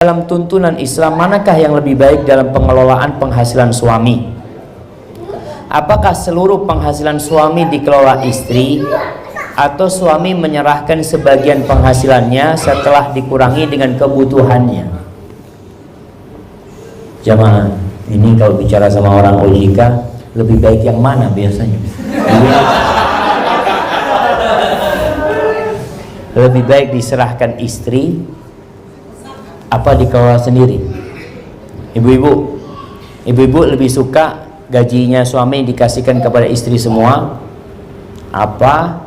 Dalam tuntunan Islam, manakah yang lebih baik dalam pengelolaan penghasilan suami? Apakah seluruh penghasilan suami dikelola istri, atau suami menyerahkan sebagian penghasilannya setelah dikurangi dengan kebutuhannya? Jamaah, ini kalau bicara sama orang OJK, lebih baik yang mana biasanya? Lebih baik diserahkan istri apa dikelola sendiri? Ibu-ibu lebih suka gajinya suami dikasihkan kepada istri semua, apa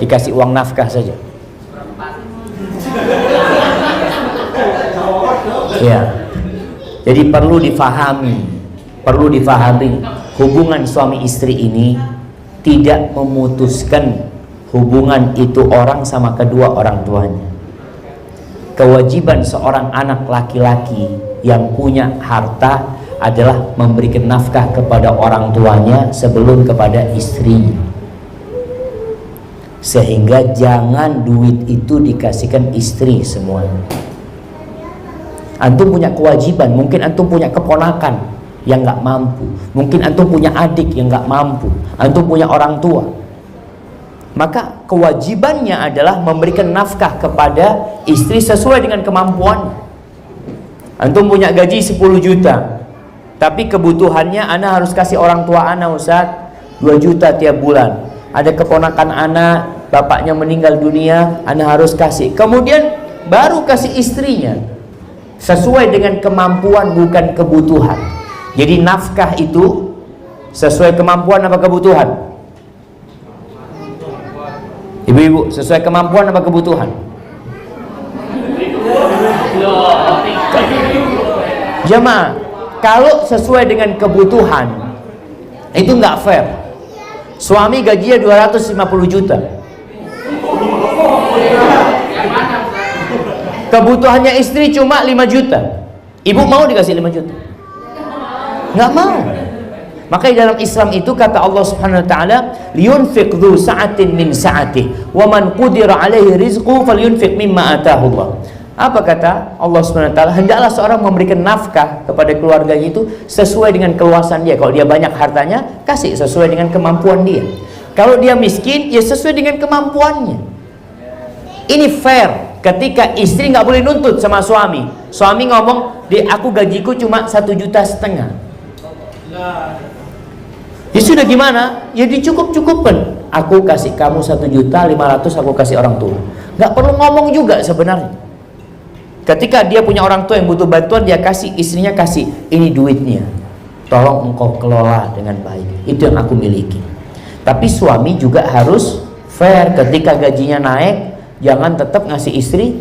dikasih uang nafkah saja? Ya, jadi perlu difahami hubungan suami istri ini tidak memutuskan hubungan itu orang sama kedua orang tuanya. Kewajiban seorang anak laki-laki yang punya harta adalah memberikan nafkah kepada orang tuanya sebelum kepada istrinya. Sehingga jangan duit itu dikasihkan istri semuanya. Antum punya kewajiban, mungkin antum punya keponakan yang nggak mampu, mungkin antum punya adik yang nggak mampu, antum punya orang tua. Maka kewajibannya adalah memberikan nafkah kepada istri sesuai dengan kemampuan. Antum punya gaji 10 juta, tapi kebutuhannya ana harus kasih orang tua ana, Ustaz, 2 juta tiap bulan. Ada keponakan ana, bapaknya meninggal dunia, ana harus kasih. Kemudian baru kasih istrinya sesuai dengan kemampuan, bukan kebutuhan. Jadi nafkah itu sesuai kemampuan apa kebutuhan? Ibu-ibu, sesuai kemampuan apa kebutuhan? Jemaah, kalau sesuai dengan kebutuhan itu nggak fair. Suami gajinya 250 juta, kebutuhannya istri cuma 5 juta. Ibu mau dikasih 5 juta? Nggak mau. Makanya dalam Islam itu kata Allah Subhanahu wa taala, liyunfiq dzu sa'atin min sa'atihi wa man qudira 'alaihi rizquhu falyunfiq mimma ataahu Allah. Apa kata Allah Subhanahu wa taala? Hendaklah seorang memberikan nafkah kepada keluarganya itu sesuai dengan keluasan dia. Kalau dia banyak hartanya, kasih sesuai dengan kemampuan dia. Kalau dia miskin, ya sesuai dengan kemampuannya. Ini fair. Ketika istri nggak boleh nuntut sama suami. Suami ngomong, aku gajiku cuma 1,5 juta. Ya sudah, gimana? Ya dicukup-cukupkan. Aku kasih kamu 1.500.000, aku kasih orang tua. Nggak perlu ngomong juga sebenarnya. Ketika dia punya orang tua yang butuh bantuan, dia kasih, istrinya kasih, ini duitnya, tolong engkau kelola dengan baik. Itu yang aku miliki. Tapi suami juga harus fair. Ketika gajinya naik, jangan tetap ngasih istri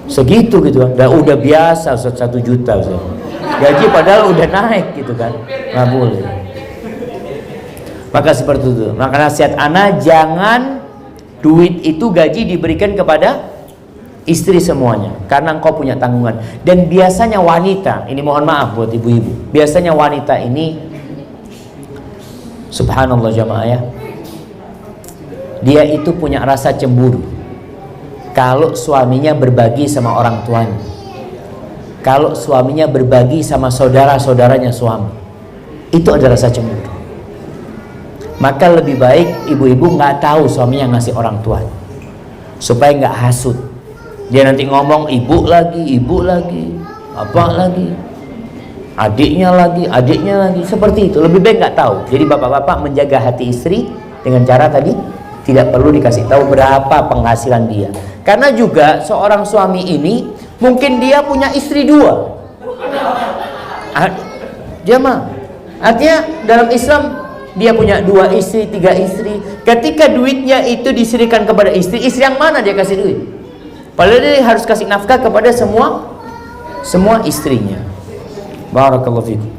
segitu gitu kan. Udah biasa 1 juta gaji padahal udah naik gitu kan. Nggak boleh. Maka seperti itu. Maka nasihat ana, jangan duit itu gaji diberikan kepada istri semuanya, karena engkau punya tanggungan. Dan biasanya wanita, ini mohon maaf buat ibu-ibu, biasanya wanita ini, subhanallah jamaah ya, dia itu punya rasa cemburu kalau suaminya berbagi sama orang tuanya, kalau suaminya berbagi sama saudara-saudaranya suami, itu ada rasa cemburu. Maka lebih baik ibu-ibu nggak tahu suaminya ngasih orang tua, supaya nggak hasut. Dia nanti ngomong ibu lagi, apa lagi, adiknya lagi, seperti itu. Lebih baik nggak tahu. Jadi bapak-bapak menjaga hati istri dengan cara tadi, tidak perlu dikasih tahu berapa penghasilan dia. Karena juga seorang suami ini mungkin dia punya istri 2. Jemaah, artinya dalam Islam dia punya 2 istri, 3 istri. Ketika duitnya itu diserikan kepada istri yang mana dia kasih duit? Padahal dia harus kasih nafkah kepada semua istrinya. Barakallahu fikum.